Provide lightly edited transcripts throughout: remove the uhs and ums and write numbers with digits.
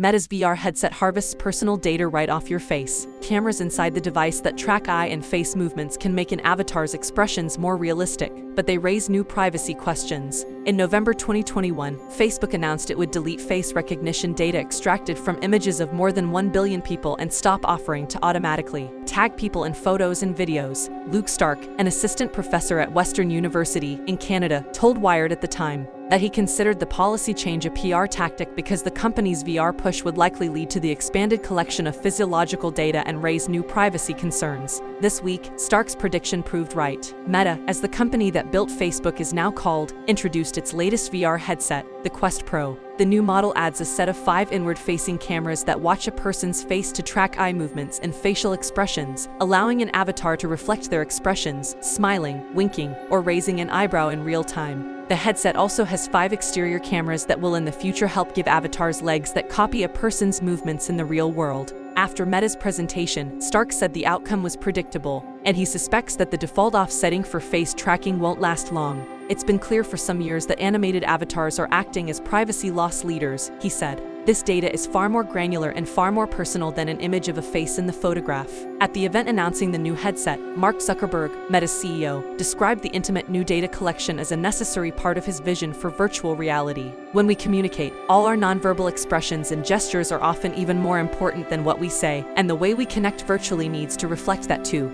Meta's VR headset harvests personal data right off your face. Cameras inside the device that track eye and face movements can make an avatar's expressions more realistic, but they raise new privacy questions. In November 2021, Facebook announced it would delete face recognition data extracted from images of more than 1 billion people and stop offering to automatically tag people in photos and videos. Luke Stark, an assistant professor at Western University in Canada, told Wired at the time that he considered the policy change a PR tactic because the company's VR push would likely lead to the expanded collection of physiological data and raise new privacy concerns. This week, Stark's prediction proved right. Meta, as the company that built Facebook is now called, introduced its latest VR headset, the Quest Pro. The new model adds a set of 5 inward-facing cameras that watch a person's face to track eye movements and facial expressions, allowing an avatar to reflect their expressions, smiling, winking, or raising an eyebrow in real time. The headset also has 5 exterior cameras that will in the future help give avatars legs that copy a person's movements in the real world. After Meta's presentation, Stark said the outcome was predictable, and he suspects that the default-off setting for face tracking won't last long. It's been clear for some years that animated avatars are acting as privacy loss leaders, he said. This data is far more granular and far more personal than an image of a face in the photograph. At the event announcing the new headset, Mark Zuckerberg, Meta's CEO, described the intimate new data collection as a necessary part of his vision for virtual reality. When we communicate, all our nonverbal expressions and gestures are often even more important than what we say, and the way we connect virtually needs to reflect that too,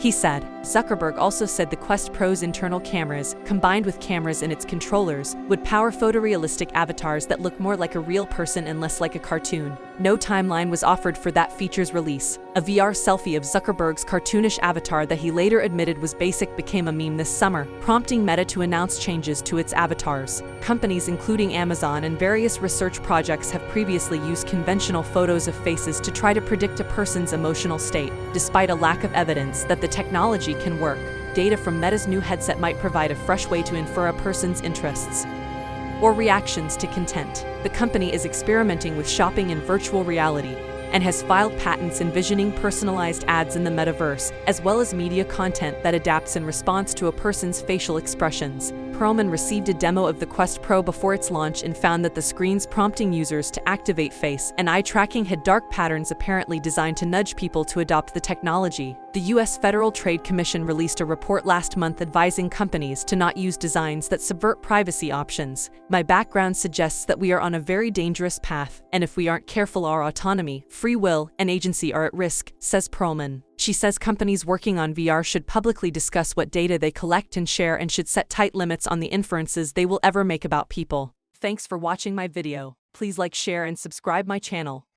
he said. Zuckerberg also said the Quest Pro's internal cameras, combined with cameras in its controllers, would power photorealistic avatars that look more like a real person and less like a cartoon. No timeline was offered for that feature's release. A VR selfie of Zuckerberg's cartoonish avatar that he later admitted was basic became a meme this summer, prompting Meta to announce changes to its avatars. Companies including Amazon and various research projects have previously used conventional photos of faces to try to predict a person's emotional state. Despite a lack of evidence that the technology can work, data from Meta's new headset might provide a fresh way to infer a person's interests or reactions to content. The company is experimenting with shopping in virtual reality and has filed patents envisioning personalized ads in the metaverse, as well as media content that adapts in response to a person's facial expressions. Perlman received a demo of the Quest Pro before its launch and found that the screens prompting users to activate face and eye tracking had dark patterns apparently designed to nudge people to adopt the technology. The U.S. Federal Trade Commission released a report last month advising companies to not use designs that subvert privacy options. My background suggests that we are on a very dangerous path, and if we aren't careful, our autonomy, free will, and agency are at risk, says Perlman. She says companies working on VR should publicly discuss what data they collect and share and should set tight limits on the inferences they will ever make about people. Thanks for watching my video. Please like, share, and subscribe my channel.